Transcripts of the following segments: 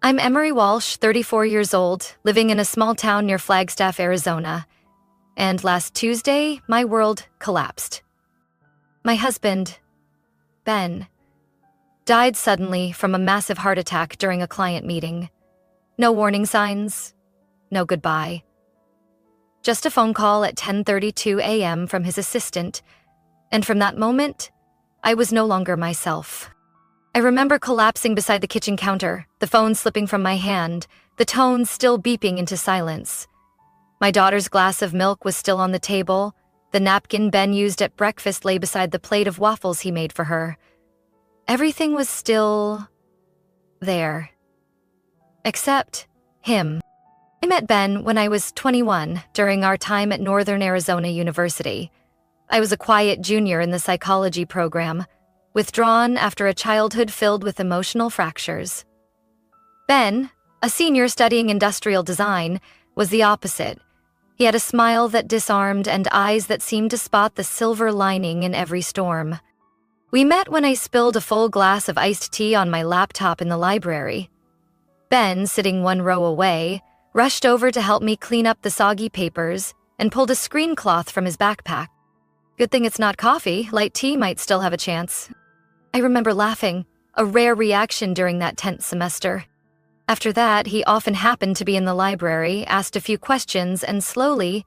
I'm Emory Walsh, 34 years old, living in a small town near Flagstaff, Arizona. And last Tuesday, my world collapsed. My husband, Ben, died suddenly from a massive heart attack during a client meeting. No warning signs, no goodbye. Just a phone call at 10:32 a.m. from his assistant, and from that moment, I was no longer myself. I remember collapsing beside the kitchen counter, the phone slipping from my hand, the tone still beeping into silence. My daughter's glass of milk was still on the table. The napkin Ben used at breakfast lay beside the plate of waffles he made for her. Everything was still there. Except him. I met Ben when I was 21 during our time at Northern Arizona University. I was a quiet junior in the psychology program, withdrawn after a childhood filled with emotional fractures. Ben, a senior studying industrial design, was the opposite. He had a smile that disarmed and eyes that seemed to spot the silver lining in every storm. We met when I spilled a full glass of iced tea on my laptop in the library. Ben, sitting one row away, rushed over to help me clean up the soggy papers and pulled a screen cloth from his backpack. Good thing it's not coffee, light tea might still have a chance. I remember laughing, a rare reaction during that tense semester. After that, he often happened to be in the library, asked a few questions, and slowly,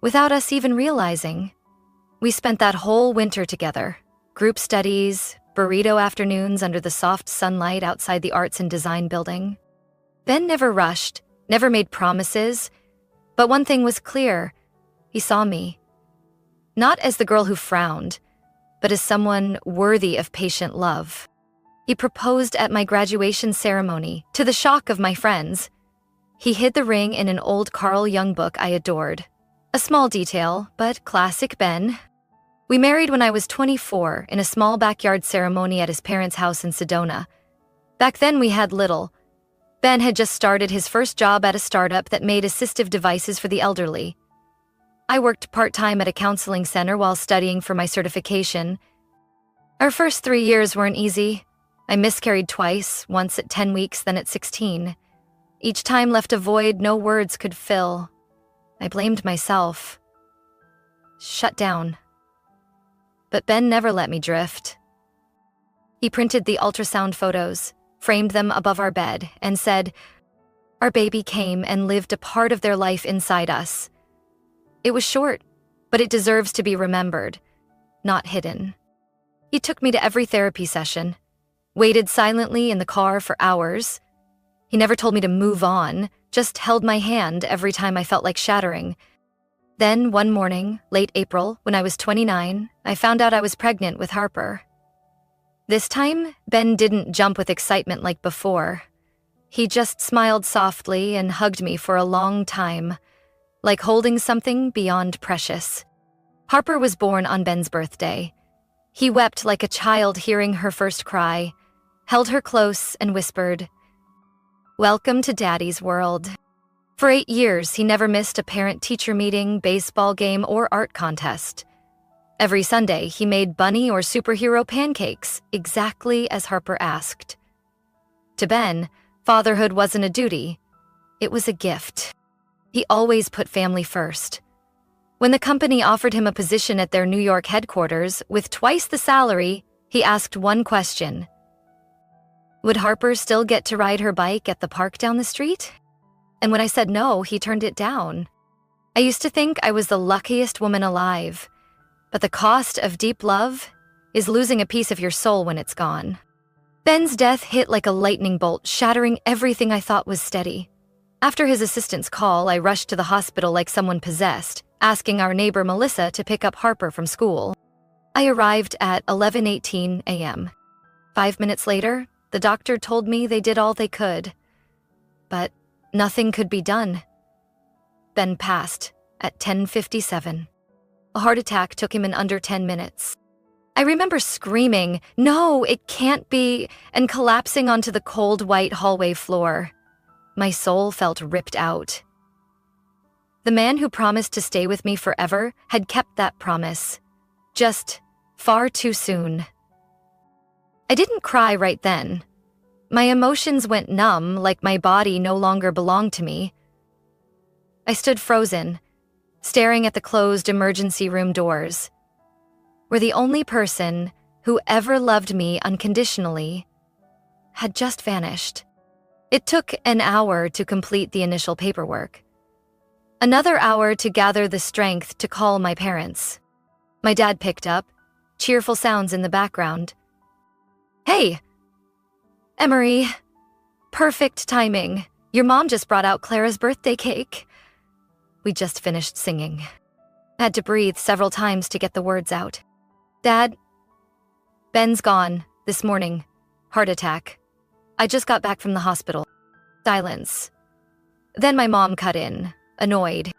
without us even realizing, we spent that whole winter together. Group studies, burrito afternoons under the soft sunlight outside the Arts and Design building. Ben never rushed, never made promises, but one thing was clear. He saw me. Not as the girl who frowned, but as someone worthy of patient love. He proposed at my graduation ceremony, to the shock of my friends. He hid the ring in an old Carl Jung book I adored. A small detail, but classic Ben. We married when I was 24 in a small backyard ceremony at his parents' house in Sedona. Back then we had little. Ben had just started his first job at a startup that made assistive devices for the elderly. I worked part-time at a counseling center while studying for my certification. Our first 3 years weren't easy. I miscarried twice, once at 10 weeks, then at 16. Each time left a void no words could fill. I blamed myself. Shut down. But Ben never let me drift. He printed the ultrasound photos, framed them above our bed, and said, "Our baby came and lived a part of their life inside us. It was short, but it deserves to be remembered, not hidden." He took me to every therapy session, waited silently in the car for hours. He never told me to move on, just held my hand every time I felt like shattering. Then, one morning, late April, when I was 29, I found out I was pregnant with Harper. This time, Ben didn't jump with excitement like before. He just smiled softly and hugged me for a long time, like holding something beyond precious. Harper was born on Ben's birthday. He wept like a child hearing her first cry, held her close and whispered, "Welcome to Daddy's world." For 8 years, he never missed a parent-teacher meeting, baseball game, or art contest. Every Sunday, he made bunny or superhero pancakes, exactly as Harper asked. To Ben, fatherhood wasn't a duty. It was a gift. He always put family first. When the company offered him a position at their New York headquarters with twice the salary, he asked one question. Would Harper still get to ride her bike at the park down the street? And when I said no, he turned it down. I used to think I was the luckiest woman alive, but the cost of deep love is losing a piece of your soul when it's gone. Ben's death hit like a lightning bolt, shattering everything I thought was steady. After his assistant's call, I rushed to the hospital like someone possessed, asking our neighbor Melissa to pick up Harper from school. I arrived at 11:18 a.m. 5 minutes later, the doctor told me they did all they could. But nothing could be done. Ben passed at 10:57. A heart attack took him in under 10 minutes. I remember screaming, "No, it can't be," and collapsing onto the cold white hallway floor. My soul felt ripped out. The man who promised to stay with me forever had kept that promise, just far too soon. I didn't cry right then. My emotions went numb, like my body no longer belonged to me. I stood frozen, staring at the closed emergency room doors, where the only person who ever loved me unconditionally had just vanished. It took an hour to complete the initial paperwork. Another hour to gather the strength to call my parents. My dad picked up, cheerful sounds in the background. "Hey, Emory, perfect timing. Your mom just brought out Clara's birthday cake." We just finished singing. Had to breathe several times to get the words out. "Dad, Ben's gone this morning. Heart attack. I just got back from the hospital." Silence. Then my mom cut in, annoyed.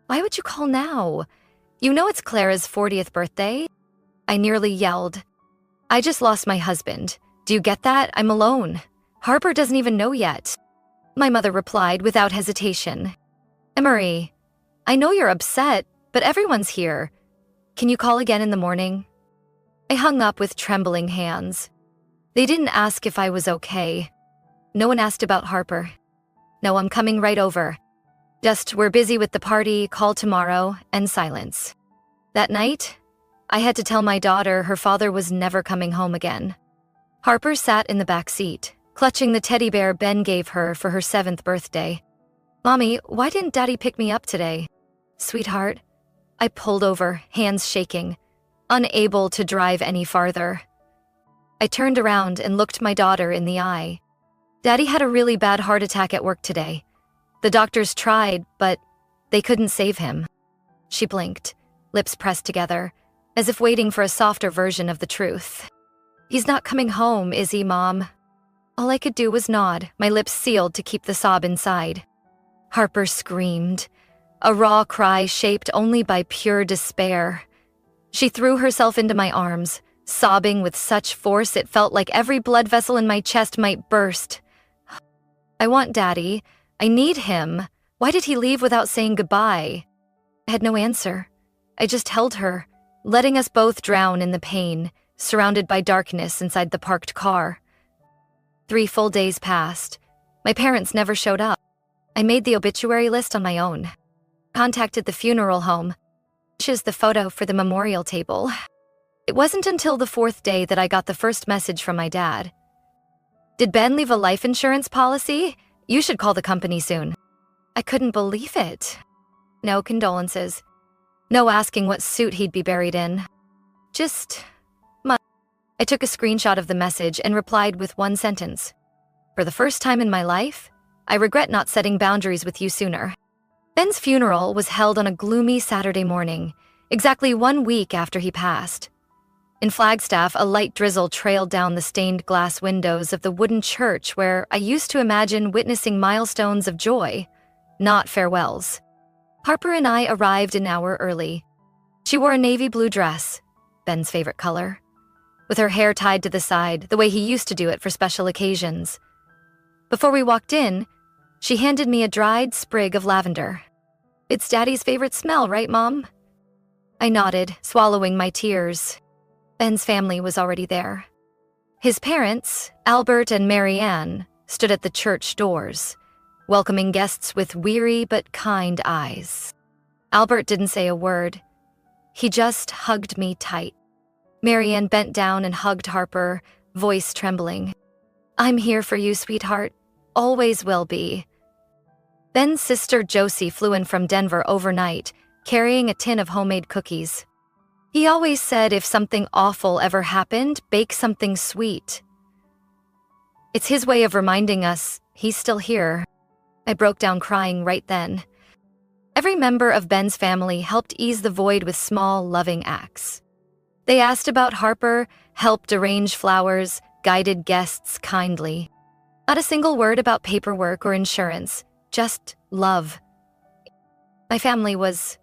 "Why would you call now? You know it's Clara's 40th birthday." I nearly yelled. "I just lost my husband. Do you get that? I'm alone. Harper doesn't even know yet." My mother replied without hesitation. "Emory, I know you're upset, but everyone's here. Can you call again in the morning?" I hung up with trembling hands. They didn't ask if I was okay. No one asked about Harper. "No, I'm coming right over. Just, we're busy with the party, call tomorrow," and silence. That night, I had to tell my daughter her father was never coming home again. Harper sat in the back seat, clutching the teddy bear Ben gave her for her 7th birthday. "Mommy, why didn't Daddy pick me up today?" "Sweetheart." I pulled over, hands shaking, unable to drive any farther. I turned around and looked my daughter in the eye. "Daddy had a really bad heart attack at work today. The doctors tried, but they couldn't save him." She blinked, lips pressed together, as if waiting for a softer version of the truth. "He's not coming home, is he, Mom?" All I could do was nod, my lips sealed to keep the sob inside. Harper screamed, a raw cry shaped only by pure despair. She threw herself into my arms, sobbing with such force it felt like every blood vessel in my chest might burst. "I want Daddy. I need him. Why did he leave without saying goodbye?" I had no answer. I just held her, letting us both drown in the pain, surrounded by darkness inside the parked car. 3 full days passed. My parents never showed up. I made the obituary list on my own. Contacted the funeral home. Chose the photo for the memorial table. It wasn't until the 4th day that I got the first message from my dad. "Did Ben leave a life insurance policy? You should call the company soon." I couldn't believe it. No condolences. No asking what suit he'd be buried in. Just... I took a screenshot of the message and replied with one sentence. "For the first time in my life, I regret not setting boundaries with you sooner." Ben's funeral was held on a gloomy Saturday morning, exactly 1 week after he passed. In Flagstaff, a light drizzle trailed down the stained glass windows of the wooden church where I used to imagine witnessing milestones of joy, not farewells. Harper and I arrived an hour early. She wore a navy blue dress, Ben's favorite color, with her hair tied to the side the way he used to do it for special occasions. Before we walked in, she handed me a dried sprig of lavender. "It's Daddy's favorite smell, right, Mom?" I nodded, swallowing my tears. Ben's family was already there. His parents, Albert and Mary Ann, stood at the church doors, welcoming guests with weary but kind eyes. Albert didn't say a word. He just hugged me tight. Mary Ann bent down and hugged Harper, voice trembling. "I'm here for you, sweetheart. Always will be." Ben's sister Josie flew in from Denver overnight, carrying a tin of homemade cookies. He always said if something awful ever happened, bake something sweet. It's his way of reminding us he's still here. I broke down crying right then. Every member of Ben's family helped ease the void with small, loving acts. They asked about Harper, helped arrange flowers, guided guests kindly. Not a single word about paperwork or insurance, just love. My family was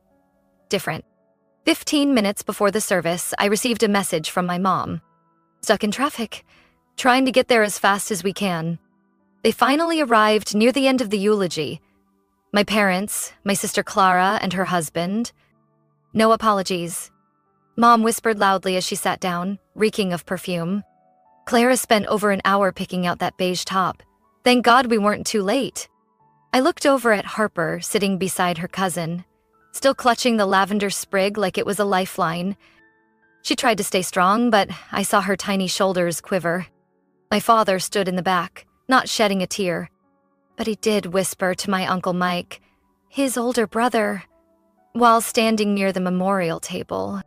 different. 15 minutes before the service, I received a message from my mom. "Stuck in traffic. Trying to get there as fast as we can." They finally arrived near the end of the eulogy. My parents, my sister Clara, and her husband. No apologies. Mom whispered loudly as she sat down, reeking of perfume. Clara spent over an hour picking out that beige top. Thank God we weren't too late. I looked over at Harper sitting beside her cousin, still clutching the lavender sprig like it was a lifeline. She tried to stay strong, but I saw her tiny shoulders quiver. My father stood in the back, not shedding a tear. But he did whisper to my Uncle Mike, his older brother, while standing near the memorial table.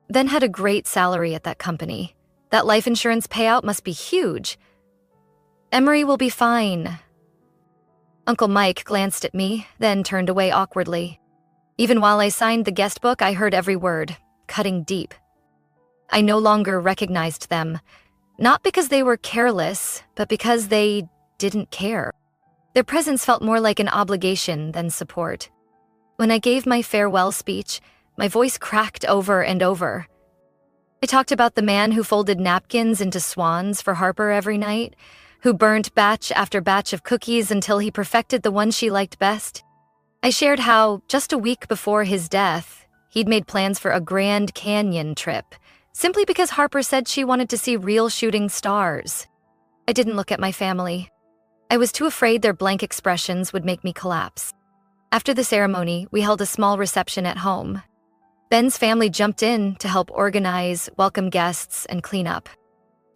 Ben had a great salary at that company. That life insurance payout must be huge. Emory will be fine. Uncle Mike glanced at me, then turned away awkwardly. Even while I signed the guest book, I heard every word, cutting deep. I no longer recognized them, not because they were careless, but because they didn't care. Their presence felt more like an obligation than support. When I gave my farewell speech, my voice cracked over and over. I talked about the man who folded napkins into swans for Harper every night, who burnt batch after batch of cookies until he perfected the one she liked best. I shared how, just a week before his death, he'd made plans for a Grand Canyon trip, simply because Harper said she wanted to see real shooting stars. I didn't look at my family. I was too afraid their blank expressions would make me collapse. After the ceremony, we held a small reception at home. Ben's family jumped in to help organize, welcome guests, and clean up.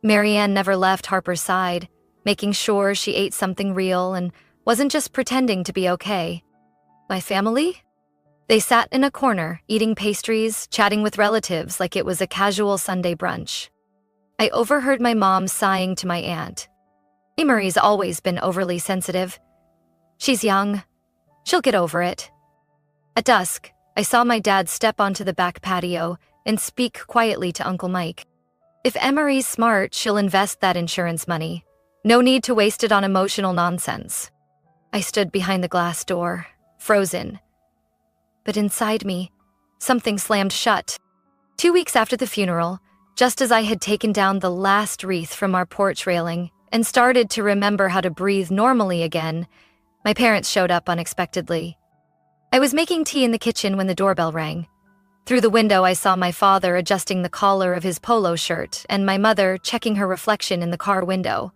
Marianne never left Harper's side, making sure she ate something real and wasn't just pretending to be okay. My family? They sat in a corner, eating pastries, chatting with relatives like it was a casual Sunday brunch. I overheard my mom sighing to my aunt. Emory's always been overly sensitive. She's young. She'll get over it. At dusk, I saw my dad step onto the back patio and speak quietly to Uncle Mike. If Emory's smart, she'll invest that insurance money. No need to waste it on emotional nonsense. I stood behind the glass door, frozen. But inside me, something slammed shut. 2 weeks after the funeral, just as I had taken down the last wreath from our porch railing and started to remember how to breathe normally again, my parents showed up unexpectedly. I was making tea in the kitchen when the doorbell rang. Through the window, I saw my father adjusting the collar of his polo shirt and my mother checking her reflection in the car window,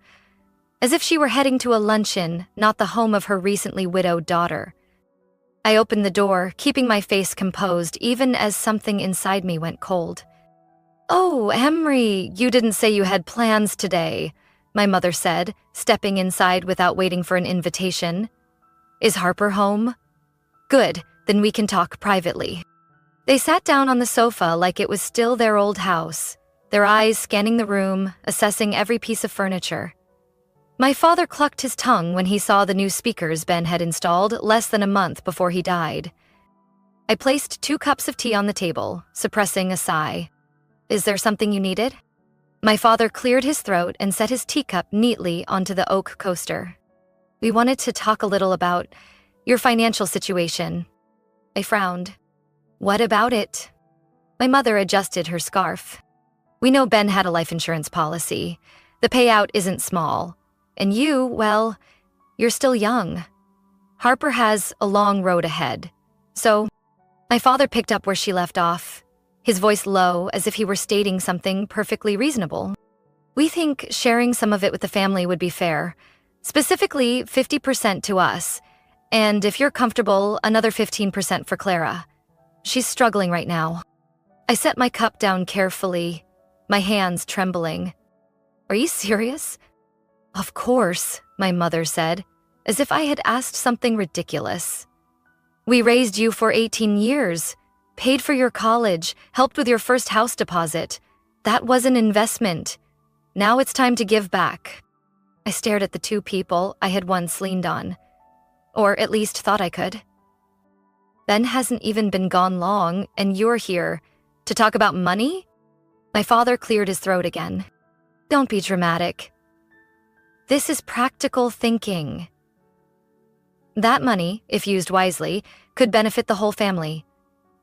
as if she were heading to a luncheon, not the home of her recently widowed daughter. I opened the door, keeping my face composed even as something inside me went cold. "Oh, Emory, you didn't say you had plans today," my mother said, stepping inside without waiting for an invitation. "Is Harper home?" "Good, then we can talk privately." They sat down on the sofa like it was still their old house, their eyes scanning the room, assessing every piece of furniture. My father clucked his tongue when he saw the new speakers Ben had installed less than a month before he died. I placed 2 cups of tea on the table, suppressing a sigh. "Is there something you needed?" My father cleared his throat and set his teacup neatly onto the oak coaster. "We wanted to talk a little about your financial situation." I frowned. "What about it?" My mother adjusted her scarf. "We know Ben had a life insurance policy. The payout isn't small. And you, well, you're still young. Harper has a long road ahead. So," my father picked up where she left off, his voice low as if he were stating something perfectly reasonable. "We think sharing some of it with the family would be fair, specifically 50% to us, and if you're comfortable, another 15% for Clara. She's struggling right now." I set my cup down carefully, my hands trembling. "Are you serious?" "Of course," my mother said, as if I had asked something ridiculous. "We raised you for 18 years, paid for your college, helped with your first house deposit. That was an investment. Now it's time to give back." I stared at the 2 people I had once leaned on, or at least thought I could. "Ben hasn't even been gone long, and you're here to talk about money?" My father cleared his throat again. "Don't be dramatic. This is practical thinking. That money, if used wisely, could benefit the whole family.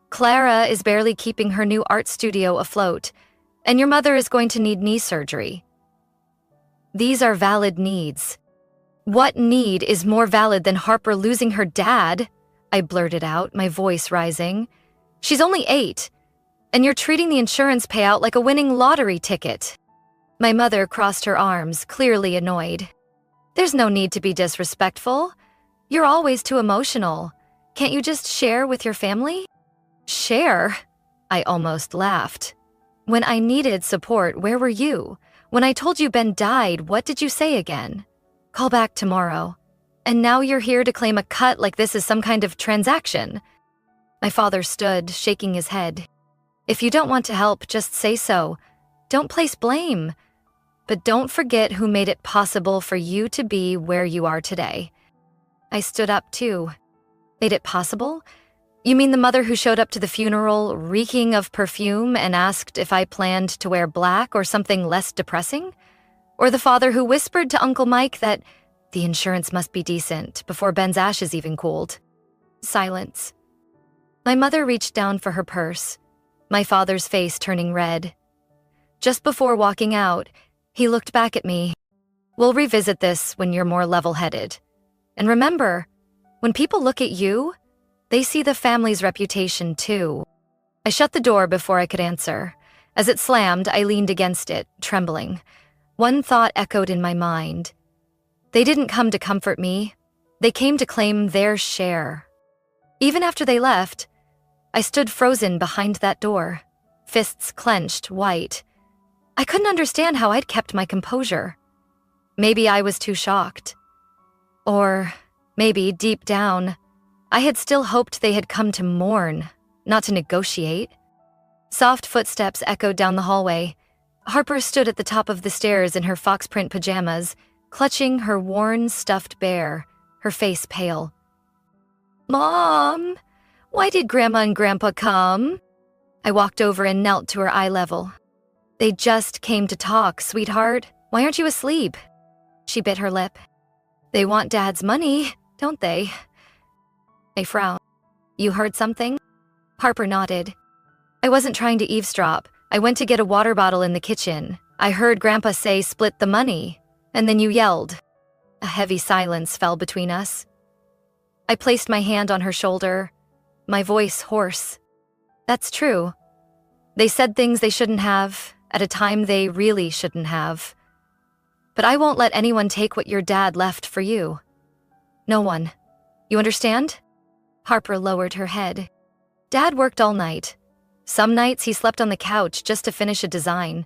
Clara is barely keeping her new art studio afloat, and your mother is going to need knee surgery. These are valid needs. What need is more valid than Harper losing her dad?" I blurted out, my voice rising. "She's only 8, and you're treating the insurance payout like a winning lottery ticket." My mother crossed her arms, clearly annoyed. There's no need to be disrespectful. You're always too emotional. Can't you just share with your family? Share? I almost laughed. When I needed support, where were you? When I told you Ben died, what did you say again? Call back tomorrow. And now you're here to claim a cut like this is some kind of transaction. My father stood, shaking his head. If you don't want to help, just say so. Don't place blame. But don't forget who made it possible for you to be where you are today. I stood up too. Made it possible? You mean the mother who showed up to the funeral reeking of perfume and asked if I planned to wear black or something less depressing? Or the father who whispered to Uncle Mike that the insurance must be decent before Ben's ashes even cooled? Silence. My mother reached down for her purse, my father's face turning red. Just before walking out, he looked back at me. We'll revisit this when you're more level-headed. And remember, when people look at you, they see the family's reputation too. I shut the door before I could answer. As it slammed, I leaned against it, trembling. One thought echoed in my mind. They didn't come to comfort me. They came to claim their share. Even after they left, I stood frozen behind that door, fists clenched, white. I couldn't understand how I'd kept my composure. Maybe I was too shocked. Or maybe, deep down, I had still hoped they had come to mourn, not to negotiate. Soft footsteps echoed down the hallway. Harper stood at the top of the stairs in her foxprint pajamas, clutching her worn, stuffed bear, her face pale. Mom, why did Grandma and Grandpa come? I walked over and knelt to her eye level. They just came to talk, sweetheart. Why aren't you asleep? She bit her lip. They want Dad's money, don't they? I frowned. You heard something? Harper nodded. I wasn't trying to eavesdrop. I went to get a water bottle in the kitchen. I heard Grandpa say split the money, and then you yelled. A heavy silence fell between us. I placed my hand on her shoulder, my voice hoarse. That's true. They said things they shouldn't have, at a time they really shouldn't have. But I won't let anyone take what your dad left for you. No one. You understand? Harper lowered her head. Dad worked all night. Some nights he slept on the couch just to finish a design.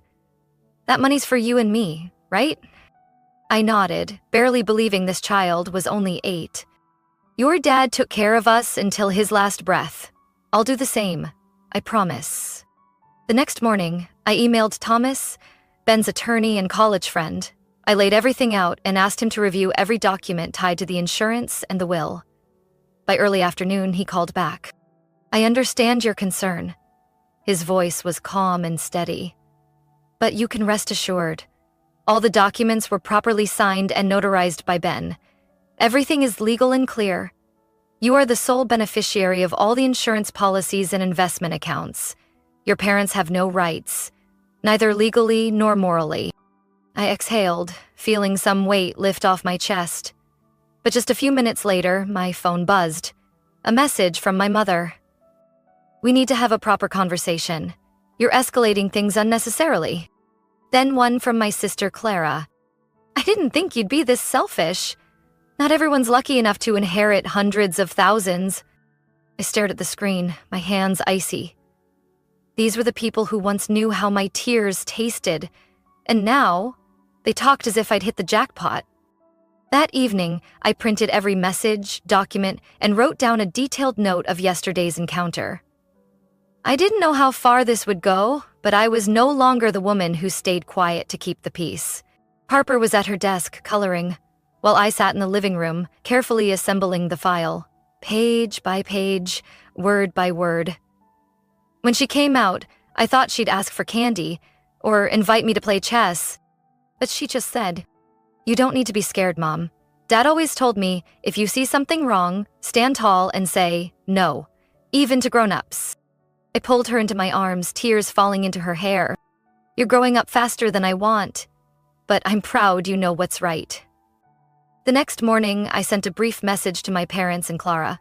That money's for you and me, right? I nodded, barely believing this child was only 8. Your dad took care of us until his last breath. I'll do the same. I promise. The next morning, I emailed Thomas, Ben's attorney and college friend. I laid everything out and asked him to review every document tied to the insurance and the will. By early afternoon, he called back. I understand your concern. His voice was calm and steady. But you can rest assured. All the documents were properly signed and notarized by Ben. Everything is legal and clear. You are the sole beneficiary of all the insurance policies and investment accounts. Your parents have no rights, neither legally nor morally. I exhaled, feeling some weight lift off my chest. But just a few minutes later, my phone buzzed. A message from my mother. We need to have a proper conversation. You're escalating things unnecessarily. Then one from my sister Clara. I didn't think you'd be this selfish. Not everyone's lucky enough to inherit hundreds of thousands. I stared at the screen, my hands icy. These were the people who once knew how my tears tasted, and now they talked as if I'd hit the jackpot. That evening, I printed every message, document, and wrote down a detailed note of yesterday's encounter. I didn't know how far this would go, but I was no longer the woman who stayed quiet to keep the peace. Harper was at her desk, coloring, while I sat in the living room, carefully assembling the file, page by page, word by word. When she came out, I thought she'd ask for candy, or invite me to play chess, but she just said, You don't need to be scared, Mom. Dad always told me, if you see something wrong, stand tall and say, no, even to grown-ups. I pulled her into my arms, tears falling into her hair. You're growing up faster than I want, but I'm proud you know what's right. The next morning, I sent a brief message to my parents and Clara.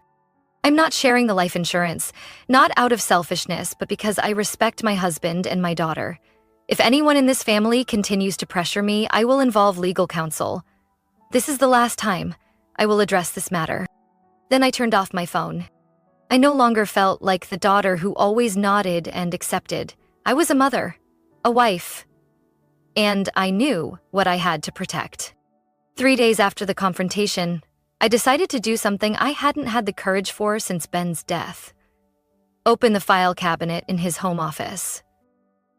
I'm not sharing the life insurance, not out of selfishness, but because I respect my husband and my daughter. If anyone in this family continues to pressure me, I will involve legal counsel. This is the last time I will address this matter." Then I turned off my phone. I no longer felt like the daughter who always nodded and accepted. I was a mother, a wife, and I knew what I had to protect. 3 days after the confrontation, I decided to do something I hadn't had the courage for since Ben's death. Open the file cabinet in his home office.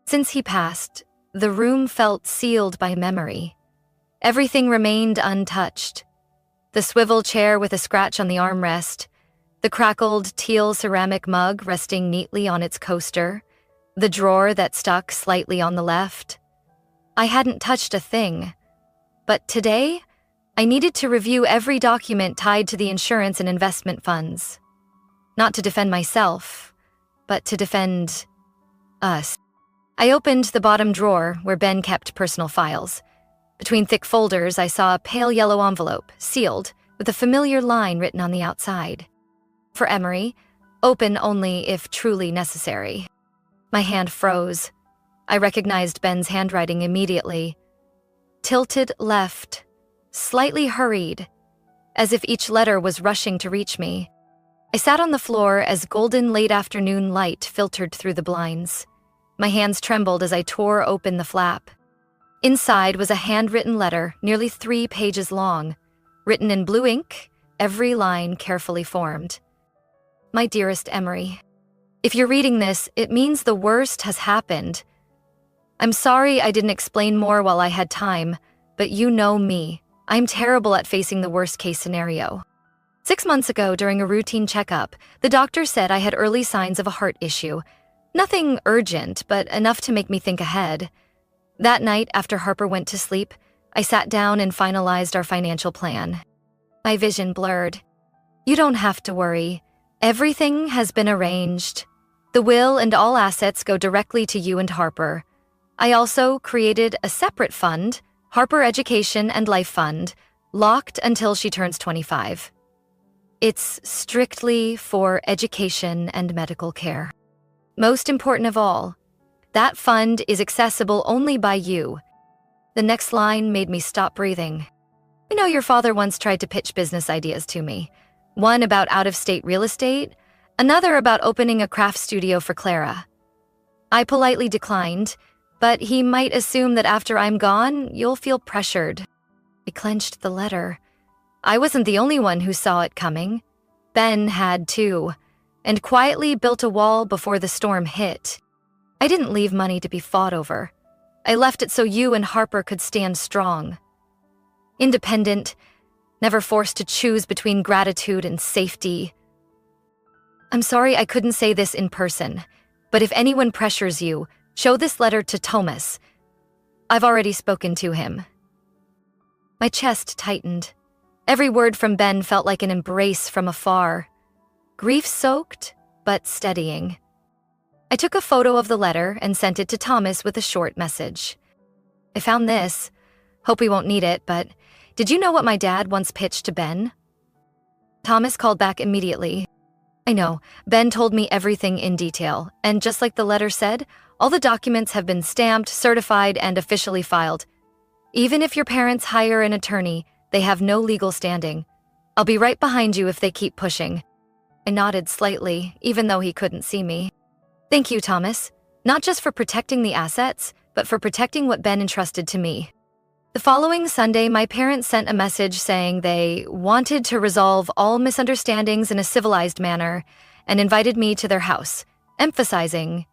Since he passed, the room felt sealed by memory. Everything remained untouched. The swivel chair with a scratch on the armrest, the crackled teal ceramic mug resting neatly on its coaster, the drawer that stuck slightly on the left. I hadn't touched a thing. But today, I needed to review every document tied to the insurance and investment funds. Not to defend myself, but to defend us. I opened the bottom drawer where Ben kept personal files. Between thick folders, I saw a pale yellow envelope, sealed, with a familiar line written on the outside. For Emory, open only if truly necessary. My hand froze. I recognized Ben's handwriting immediately. Tilted left, slightly hurried, as if each letter was rushing to reach me. I sat on the floor as golden late afternoon light filtered through the blinds. My hands trembled as I tore open the flap. Inside was a handwritten letter, nearly 3 pages long, written in blue ink, every line carefully formed. My dearest Emory, if you're reading this, it means the worst has happened. I'm sorry I didn't explain more while I had time, but you know me. I'm terrible at facing the worst-case scenario. 6 months ago, during a routine checkup, the doctor said I had early signs of a heart issue. Nothing urgent, but enough to make me think ahead. That night, after Harper went to sleep, I sat down and finalized our financial plan. My vision blurred. You don't have to worry. Everything has been arranged. The will and all assets go directly to you and Harper. I also created a separate fund, Harper Education and Life Fund, locked until she turns 25. It's strictly for education and medical care. Most important of all, that fund is accessible only by you. The next line made me stop breathing. I know your father once tried to pitch business ideas to me. One about out-of-state real estate, another about opening a craft studio for Clara. I politely declined, but he might assume that after I'm gone, you'll feel pressured. I clenched the letter. I wasn't the only one who saw it coming. Ben had too, and quietly built a wall before the storm hit. I didn't leave money to be fought over. I left it so you and Harper could stand strong. Independent, never forced to choose between gratitude and safety. I'm sorry I couldn't say this in person, but if anyone pressures you, show this letter to Thomas. I've already spoken to him. My chest tightened. Every word from Ben felt like an embrace from afar. Grief-soaked, but steadying. I took a photo of the letter and sent it to Thomas with a short message. I found this. Hope we won't need it, but did you know what my dad once pitched to Ben? Thomas called back immediately. I know, Ben told me everything in detail, and just like the letter said, all the documents have been stamped, certified, and officially filed. Even if your parents hire an attorney, they have no legal standing. I'll be right behind you if they keep pushing. I nodded slightly, even though he couldn't see me. Thank you, Thomas. Not just for protecting the assets, but for protecting what Ben entrusted to me. The following Sunday, my parents sent a message saying they wanted to resolve all misunderstandings in a civilized manner and invited me to their house, emphasizing,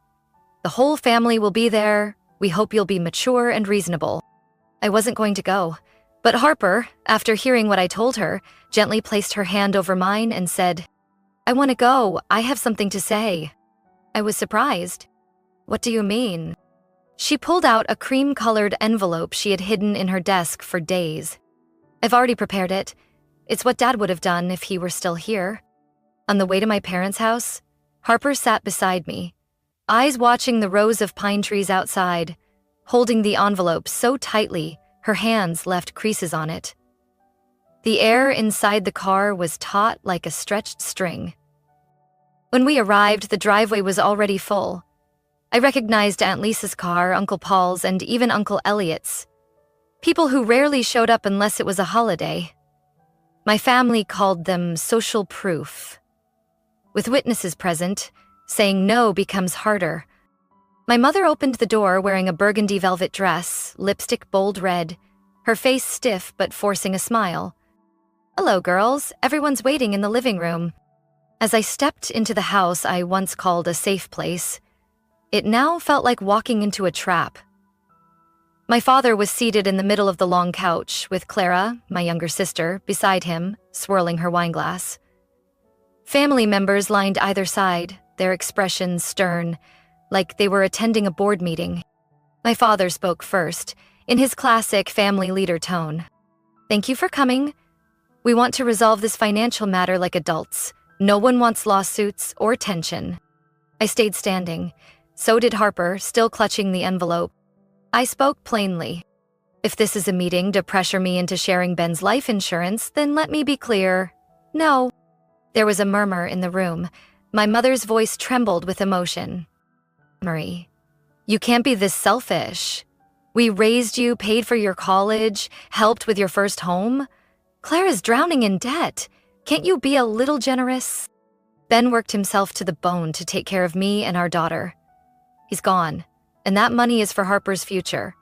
"The whole family will be there. We hope you'll be mature and reasonable." I wasn't going to go, but Harper, after hearing what I told her, gently placed her hand over mine and said, "I want to go. I have something to say." I was surprised. "What do you mean?" She pulled out a cream-colored envelope she had hidden in her desk for days. "I've already prepared it. It's what Dad would have done if he were still here." On the way to my parents' house, Harper sat beside me, eyes watching the rows of pine trees outside, holding the envelope so tightly her hands left creases on it. The air inside the car was taut like a stretched string. When we arrived, the driveway was already full. I recognized Aunt Lisa's car, Uncle Paul's, and even Uncle Elliot's. People who rarely showed up unless it was a holiday. My family called them social proof. With witnesses present, saying no becomes harder. My mother opened the door wearing a burgundy velvet dress, lipstick bold red, her face stiff but forcing a smile. "Hello, girls. Everyone's waiting in the living room." As I stepped into the house I once called a safe place, it now felt like walking into a trap. My father was seated in the middle of the long couch, with Clara, my younger sister, beside him, swirling her wineglass. Family members lined either side, their expressions stern, like they were attending a board meeting. My father spoke first, in his classic family leader tone. "Thank you for coming. We want to resolve this financial matter like adults. No one wants lawsuits or tension." I stayed standing. So did Harper, still clutching the envelope. I spoke plainly. "If this is a meeting to pressure me into sharing Ben's life insurance, then let me be clear. No." There was a murmur in the room. My mother's voice trembled with emotion. "Emory, you can't be this selfish. We raised you, paid for your college, helped with your first home. Clara's drowning in debt. Can't you be a little generous?" Ben worked himself to the bone to take care of me and our daughter. He's gone, and that money is for Harper's future.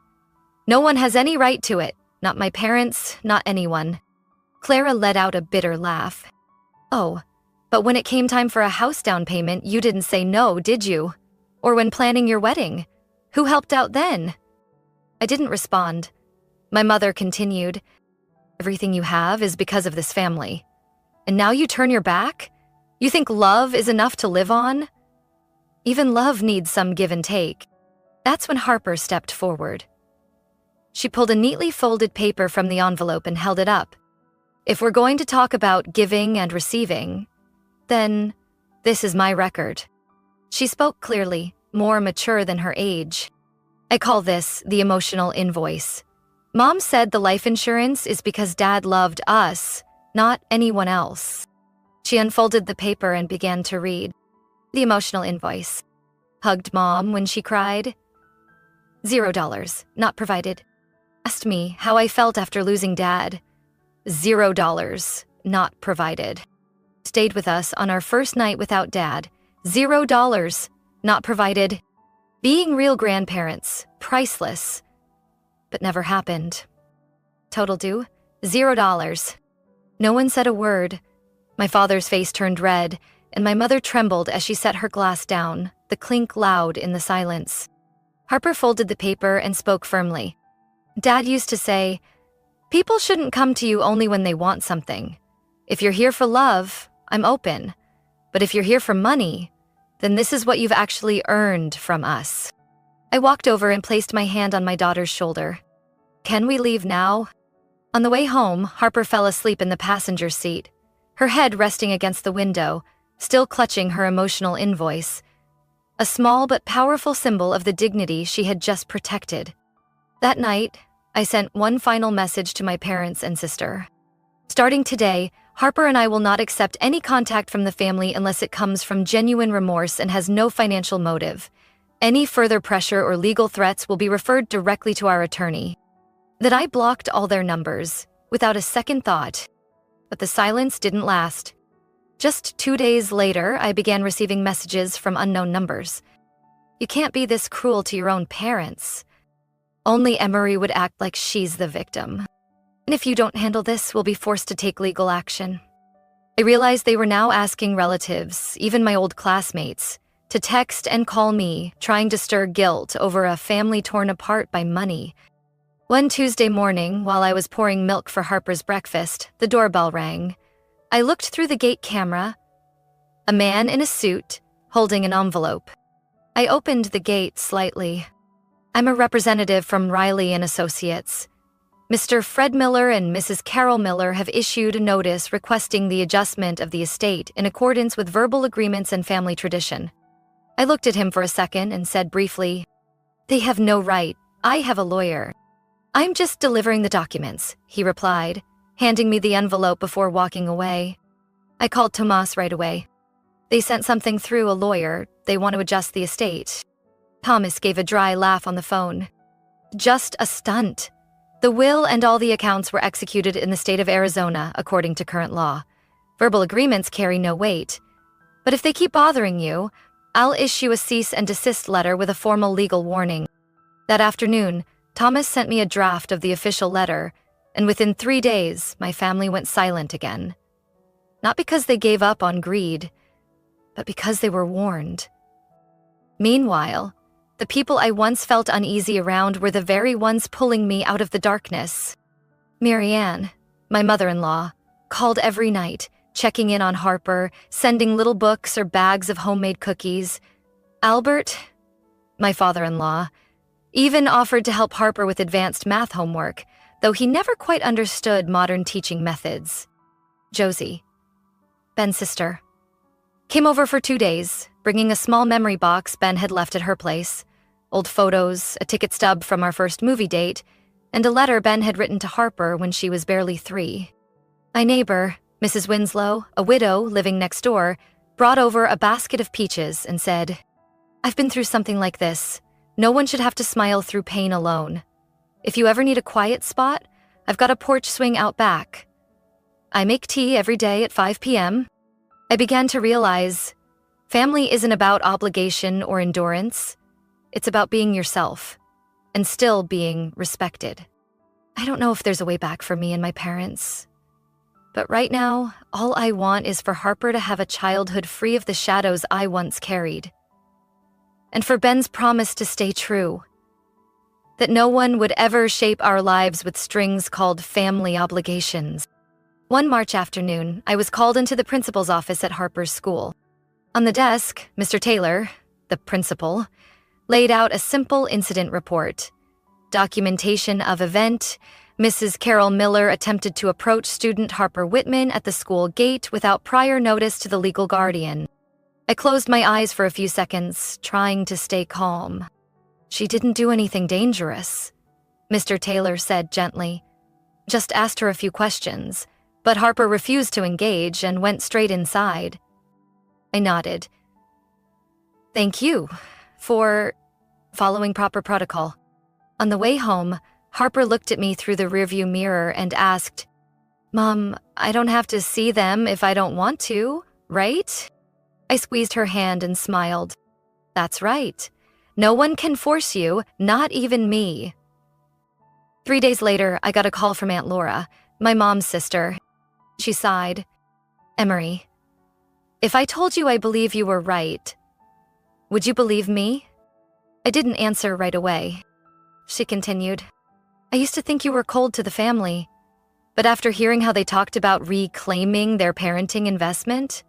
No one has any right to it, not my parents, not anyone. Clara let out a bitter laugh. "Oh, but when it came time for a house down payment, you didn't say no, did you? Or when planning your wedding? Who helped out then?" I didn't respond. My mother continued, "Everything you have is because of this family. And now you turn your back? You think love is enough to live on? Even love needs some give and take." That's when Harper stepped forward. She pulled a neatly folded paper from the envelope and held it up. "If we're going to talk about giving and receiving, then this is my record." She spoke clearly, more mature than her age. "I call this the emotional invoice. Mom said the life insurance is because Dad loved us, not anyone else." She unfolded the paper and began to read. The emotional invoice. Hugged Mom when she cried. $0, not provided. Asked me how I felt after losing Dad. $0, not provided. Stayed with us on our first night without Dad. $0, not provided. Being real grandparents, priceless, but never happened. Total due, $0. No one said a word. My father's face turned red, and my mother trembled as she set her glass down, the clink loud in the silence. Harper folded the paper and spoke firmly. "Dad used to say, people shouldn't come to you only when they want something. If you're here for love, I'm open. But if you're here for money, then this is what you've actually earned from us." I walked over and placed my hand on my daughter's shoulder. "Can we leave now?" On the way home, Harper fell asleep in the passenger seat, her head resting against the window, still clutching her emotional invoice, a small but powerful symbol of the dignity she had just protected. That night, I sent one final message to my parents and sister. "Starting today, Harper and I will not accept any contact from the family unless it comes from genuine remorse and has no financial motive. Any further pressure or legal threats will be referred directly to our attorney." That I blocked all their numbers, without a second thought. But the silence didn't last. Just 2 days later, I began receiving messages from unknown numbers. "You can't be this cruel to your own parents. Only Emory would act like she's the victim. And if you don't handle this, we'll be forced to take legal action." I realized they were now asking relatives, even my old classmates, to text and call me, trying to stir guilt over a family torn apart by money. One Tuesday morning, while I was pouring milk for Harper's breakfast, the doorbell rang. I looked through the gate camera. A man in a suit, holding an envelope. I opened the gate slightly. "I'm a representative from Riley and Associates. Mr. Fred Miller and Mrs. Carol Miller have issued a notice requesting the adjustment of the estate in accordance with verbal agreements and family tradition." I looked at him for a second and said briefly, "They have no right. I have a lawyer." "I'm just delivering the documents," he replied, handing me the envelope before walking away. I called Tomas right away. "They sent something through a lawyer. They want to adjust the estate." Thomas gave a dry laugh on the phone. Just a stunt. The will and all the accounts were executed in the state of Arizona, according to current law. Verbal agreements carry no weight. But if they keep bothering you, I'll issue a cease and desist letter with a formal legal warning. That afternoon, Thomas sent me a draft of the official letter, and within 3 days, my family went silent again. Not because they gave up on greed, but because they were warned. Meanwhile, the people I once felt uneasy around were the very ones pulling me out of the darkness. Marianne, my mother-in-law, called every night, checking in on Harper, sending little books or bags of homemade cookies. Albert, my father-in-law, even offered to help Harper with advanced math homework, though he never quite understood modern teaching methods. Josie, Ben's sister, came over for 2 days, bringing a small memory box Ben had left at her place, old photos, a ticket stub from our first movie date, and a letter Ben had written to Harper when she was barely 3. My neighbor, Mrs. Winslow, a widow living next door, brought over a basket of peaches and said, "I've been through something like this. No one should have to smile through pain alone. If you ever need a quiet spot, I've got a porch swing out back. I make tea every day at 5 p.m. I began to realize family isn't about obligation or endurance. It's about being yourself and still being respected. I don't know if there's a way back for me and my parents. But right now, all I want is for Harper to have a childhood free of the shadows I once carried. And for Ben's promise to stay true. That no one would ever shape our lives with strings called family obligations." One March afternoon, I was called into the principal's office at Harper's school. On the desk, Mr. Taylor, the principal, laid out a simple incident report. Documentation of event: Mrs. Carol Miller attempted to approach student Harper Whitman at the school gate without prior notice to the legal guardian. I closed my eyes for a few seconds, trying to stay calm. "She didn't do anything dangerous," Mr. Taylor said gently. "Just asked her a few questions, but Harper refused to engage and went straight inside." I nodded. "Thank you for following proper protocol." On the way home, Harper looked at me through the rearview mirror and asked, "Mom, I don't have to see them if I don't want to, right?" I squeezed her hand and smiled. "That's right. No one can force you, not even me." 3 days later, I got a call from Aunt Laura, my mom's sister. She sighed. "Emory, if I told you I believe you were right, would you believe me?" I didn't answer right away. She continued, "I used to think you were cold to the family, but after hearing how they talked about reclaiming their parenting investment,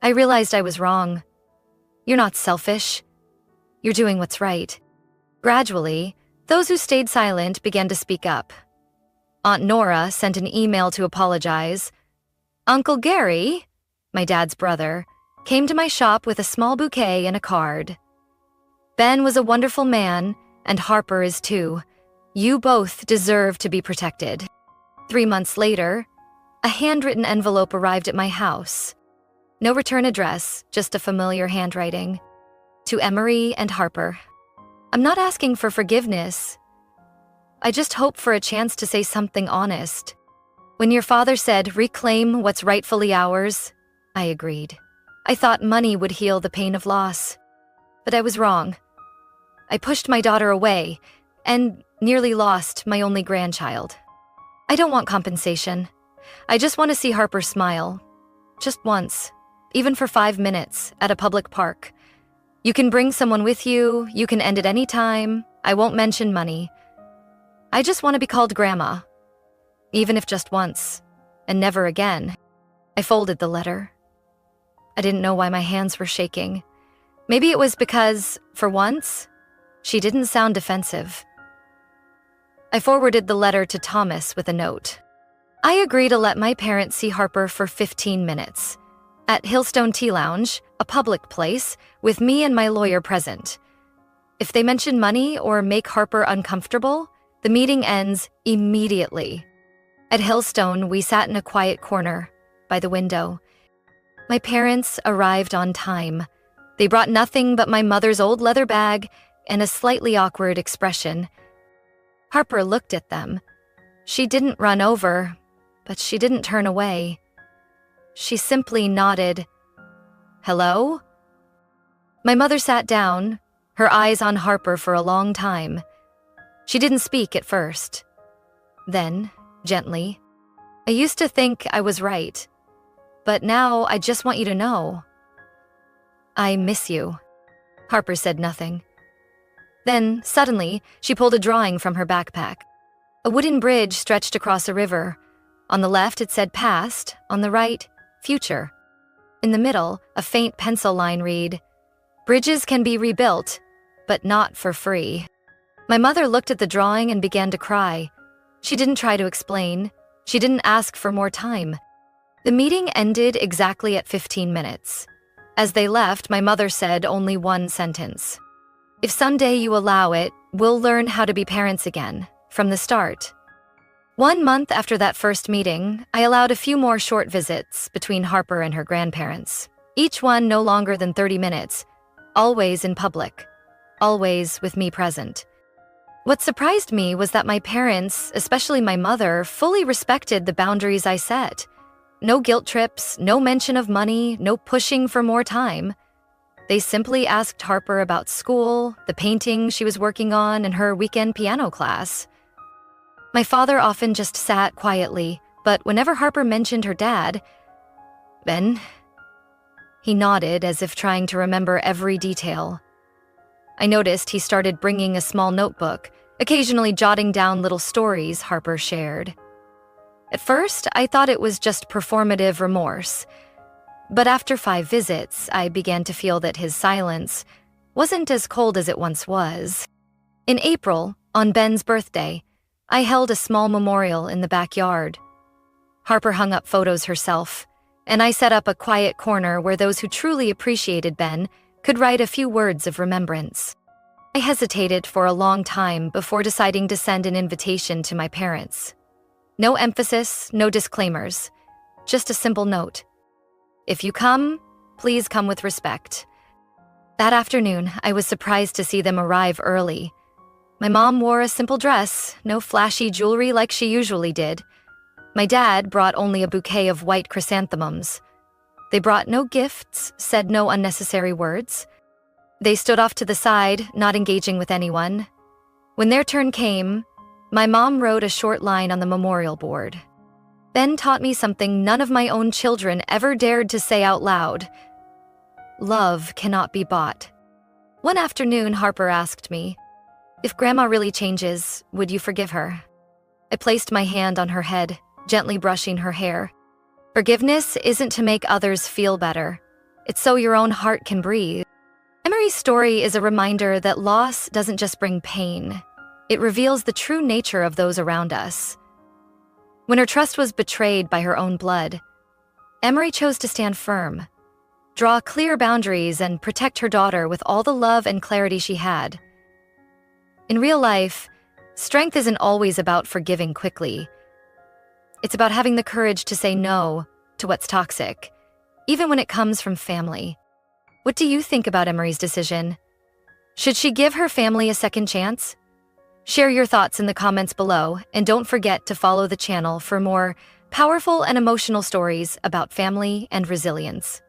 I realized I was wrong. You're not selfish. You're doing what's right." Gradually, those who stayed silent began to speak up. Aunt Nora sent an email to apologize. Uncle Gary, my dad's brother, came to my shop with a small bouquet and a card. "Ben was a wonderful man, and Harper is too. You both deserve to be protected." 3 months later, a handwritten envelope arrived at my house. No return address, just a familiar handwriting. "To Emory and Harper. I'm not asking for forgiveness. I just hope for a chance to say something honest. When your father said, 'Reclaim what's rightfully ours,' I agreed. I thought money would heal the pain of loss. But I was wrong. I pushed my daughter away and nearly lost my only grandchild. I don't want compensation. I just want to see Harper smile. Just once, even for 5 minutes, at a public park. You can bring someone with you, you can end at any time. I won't mention money. I just want to be called Grandma, even if just once, and never again." I folded the letter. I didn't know why my hands were shaking. Maybe it was because, for once, she didn't sound defensive. I forwarded the letter to Thomas with a note. "I agree to let my parents see Harper for 15 minutes. At Hillstone Tea Lounge, a public place, with me and my lawyer present. If they mention money or make Harper uncomfortable, the meeting ends immediately." At Hillstone, we sat in a quiet corner, by the window. My parents arrived on time. They brought nothing but my mother's old leather bag and a slightly awkward expression. Harper looked at them. She didn't run over, but she didn't turn away. She simply nodded. "Hello?" My mother sat down, her eyes on Harper for a long time. She didn't speak at first. Then, gently, "I used to think I was right, but now I just want you to know. I miss you." Harper said nothing. Then, suddenly, she pulled a drawing from her backpack. A wooden bridge stretched across a river. On the left, it said past, on the right, future. In the middle, a faint pencil line read, "Bridges can be rebuilt, but not for free." My mother looked at the drawing and began to cry. She didn't try to explain. She didn't ask for more time. The meeting ended exactly at 15 minutes. As they left, my mother said only one sentence. "If someday you allow it, we'll learn how to be parents again, from the start." 1 month after that first meeting, I allowed a few more short visits between Harper and her grandparents, each one no longer than 30 minutes, always in public, always with me present. What surprised me was that my parents, especially my mother, fully respected the boundaries I set. No guilt trips, no mention of money, no pushing for more time. They simply asked Harper about school, the painting she was working on, and her weekend piano class. My father often just sat quietly, but whenever Harper mentioned her dad, "Ben?" He nodded as if trying to remember every detail. I noticed he started bringing a small notebook, occasionally jotting down little stories Harper shared. At first, I thought it was just performative remorse. But after 5 visits, I began to feel that his silence wasn't as cold as it once was. In April, on Ben's birthday, I held a small memorial in the backyard. Harper hung up photos herself, and I set up a quiet corner where those who truly appreciated Ben could write a few words of remembrance. I hesitated for a long time before deciding to send an invitation to my parents. No emphasis, no disclaimers, just a simple note. "If you come, please come with respect." That afternoon, I was surprised to see them arrive early. My mom wore a simple dress, no flashy jewelry like she usually did. My dad brought only a bouquet of white chrysanthemums. They brought no gifts, said no unnecessary words. They stood off to the side, not engaging with anyone. When their turn came, my mom wrote a short line on the memorial board. "Ben taught me something none of my own children ever dared to say out loud. Love cannot be bought." One afternoon, Harper asked me, "If Grandma really changes, would you forgive her?" I placed my hand on her head, gently brushing her hair. Forgiveness isn't to make others feel better. It's so your own heart can breathe. Emory's story is a reminder that loss doesn't just bring pain. It reveals the true nature of those around us. When her trust was betrayed by her own blood, Emory chose to stand firm, draw clear boundaries, and protect her daughter with all the love and clarity she had. In real life, strength isn't always about forgiving quickly. It's about having the courage to say no to what's toxic, even when it comes from family. What do you think about Emory's decision? Should she give her family a second chance? Share your thoughts in the comments below, and don't forget to follow the channel for more powerful and emotional stories about family and resilience.